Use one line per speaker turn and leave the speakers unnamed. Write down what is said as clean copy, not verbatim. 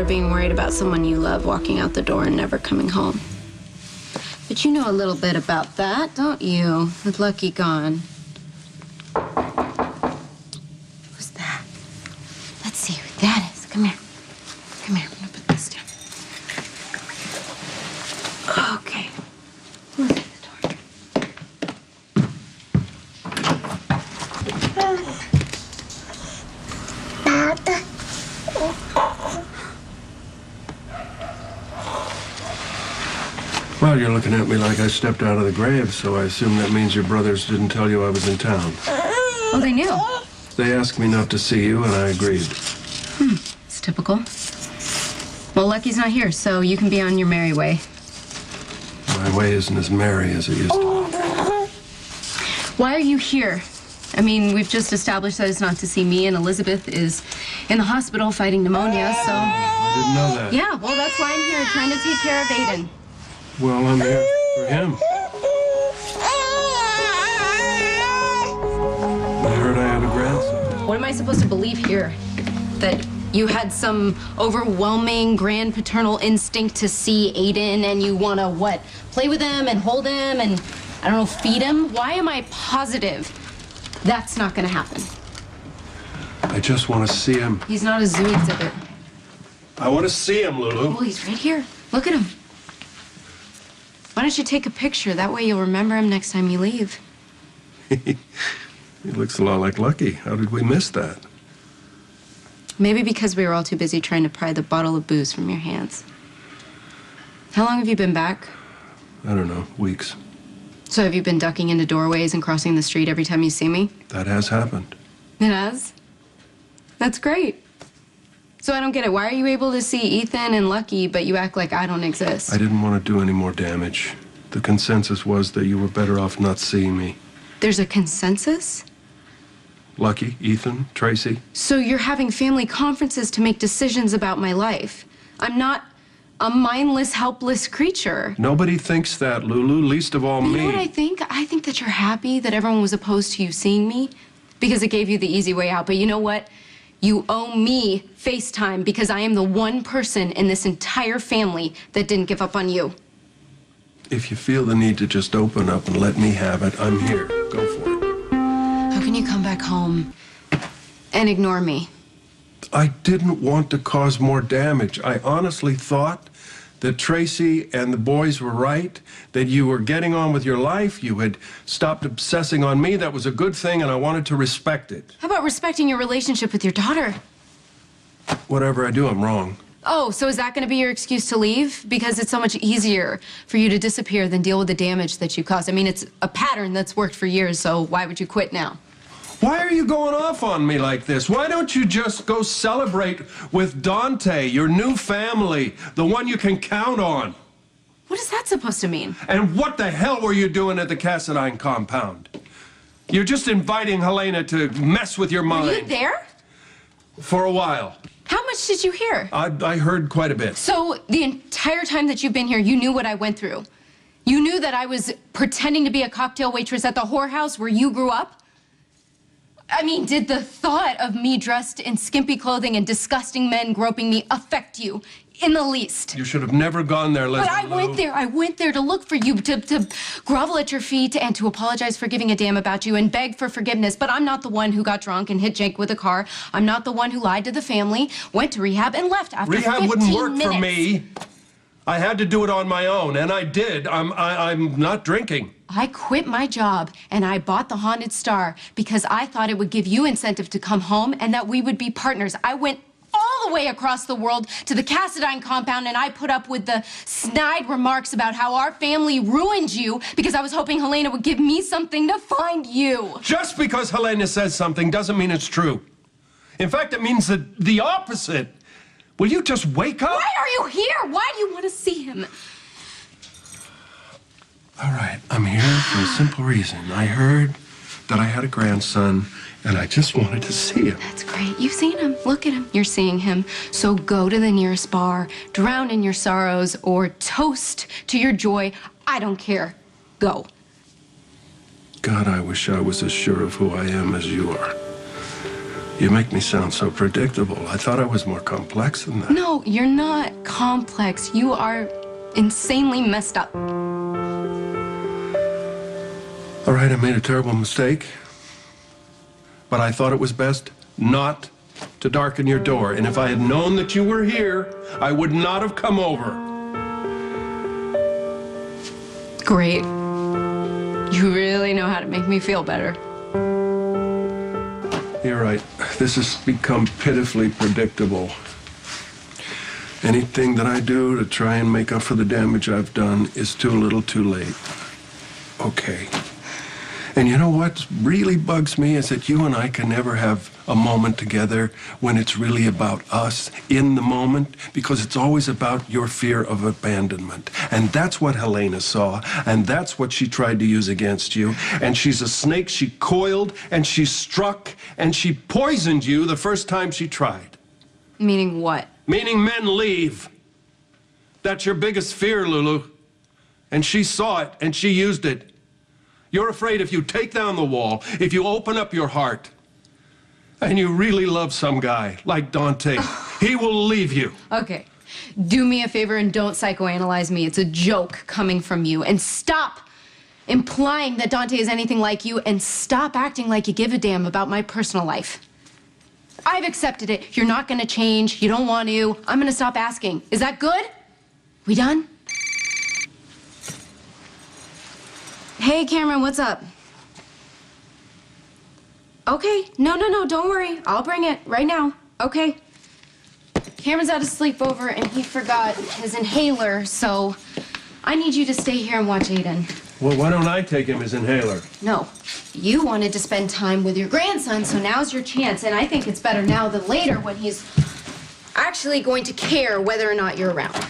Being worried about someone you love walking out the door and never coming home. But you know a little bit about that, don't you? With Lucky gone. Who's that? Let's see who that is. Come here. Come here. I'm gonna put this down. Okay. Who's at the door?
Well, you're looking at me like I stepped out of the grave, so I assume that means your brothers didn't tell you I was in town.
Oh, they knew.
They asked me not to see you, and I agreed.
It's typical. Well, Lucky's not here, so you can be on your merry way.
My way isn't as merry as it used to be.
Why are you here? I mean, we've just established that it's not to see me, and Elizabeth is in the hospital fighting pneumonia, so...
I didn't know that.
Yeah, well, that's why I'm here, trying to take care of Aiden.
Well, I'm here for him. I heard I had a grandson.
What am I supposed to believe here? That you had some overwhelming grand paternal instinct to see Aiden and you want to, what, play with him and hold him and, I don't know, feed him? Why am I positive that's not going to happen?
I just want to see him.
He's not a zoo exhibit.
I want to see him, Lulu.
Oh, he's right here. Look at him. Why don't you take a picture? That way you'll remember him next time you leave.
He looks a lot like Lucky. How did we miss that?
Maybe because we were all too busy trying to pry the bottle of booze from your hands. How long have you been back?
I don't know, weeks.
So have you been ducking into doorways and crossing the street every time you see me?
That has happened.
It has? That's great. So I don't get it. Why are you able to see Ethan and Lucky, but you act like I don't exist?
I didn't want to do any more damage. The consensus was that you were better off not seeing me.
There's a consensus?
Lucky, Ethan, Tracy.
So you're having family conferences to make decisions about my life. I'm not a mindless, helpless creature.
Nobody thinks that, Lulu, least of all me.
You know what I think? I think that you're happy that everyone was opposed to you seeing me because it gave you the easy way out. But you know what? You owe me FaceTime because I am the one person in this entire family that didn't give up on you.
If you feel the need to just open up and let me have it, I'm here. Go for it.
How can you come back home and ignore me?
I didn't want to cause more damage. I honestly thought that Tracy and the boys were right, that you were getting on with your life, you had stopped obsessing on me. That was a good thing, and I wanted to respect it.
How about respecting your relationship with your daughter?
Whatever I do, I'm wrong.
Oh, so is that going to be your excuse to leave? Because it's so much easier for you to disappear than deal with the damage that you caused. I mean, it's a pattern that's worked for years, so why would you quit now?
Why are you going off on me like this? Why don't you just go celebrate with Dante, your new family, the one you can count on?
What is that supposed to mean?
And what the hell were you doing at the Cassadine compound? You're just inviting Helena to mess with your mind.
Were you there?
For a while.
How much did you hear?
I heard quite a bit.
So the entire time that you've been here, you knew what I went through. You knew that I was pretending to be a cocktail waitress at the whorehouse where you grew up? I mean, did the thought of me dressed in skimpy clothing and disgusting men groping me affect you in the least?
You should have never gone there, Leslie.
But I went there to look for you, to grovel at your feet and to apologize for giving a damn about you and beg for forgiveness. But I'm not the one who got drunk and hit Jake with a car. I'm not the one who lied to the family, went to rehab, and left after 15 minutes.
Rehab wouldn't work for me. I had to do it on my own, and I did. I'm not drinking.
I quit my job and I bought the Haunted Star because I thought it would give you incentive to come home and that we would be partners. I went all the way across the world to the Cassadine compound and I put up with the snide remarks about how our family ruined you because I was hoping Helena would give me something to find you.
Just because Helena says something doesn't mean it's true. In fact, it means the opposite. Will you just wake up?
Why are you here? Why do you want to see him?
All right, I'm here for a simple reason. I heard that I had a grandson, and I just wanted to see him.
That's great. You've seen him. Look at him. You're seeing him. So go to the nearest bar, drown in your sorrows, or toast to your joy. I don't care. Go.
God, I wish I was as sure of who I am as you are. You make me sound so predictable. I thought I was more complex than that.
No, you're not complex. You are insanely messed up.
All right, I made a terrible mistake. But I thought it was best not to darken your door. And if I had known that you were here, I would not have come over.
Great. You really know how to make me feel better.
You're right. This has become pitifully predictable. Anything that I do to try and make up for the damage I've done is too little too late. Okay. And you know what really bugs me is that you and I can never have a moment together when it's really about us in the moment, because it's always about your fear of abandonment. And that's what Helena saw, and that's what she tried to use against you. And she's a snake. She coiled, and she struck, and she poisoned you the first time she tried.
Meaning what?
Meaning men leave. That's your biggest fear, Lulu. And she saw it, and she used it. You're afraid if you take down the wall, if you open up your heart, and you really love some guy like Dante, he will leave you.
Okay. Do me a favor and don't psychoanalyze me. It's a joke coming from you. And stop implying that Dante is anything like you, and stop acting like you give a damn about my personal life. I've accepted it. You're not going to change. You don't want to. I'm going to stop asking. Is that good? We done? Hey, Cameron, what's up? Okay. No, don't worry. I'll bring it right now. Okay. Cameron's at a sleepover, and he forgot his inhaler, so I need you to stay here and watch Aiden.
Well, why don't I take him his inhaler?
No. You wanted to spend time with your grandson, so now's your chance, and I think it's better now than later when he's actually going to care whether or not you're around.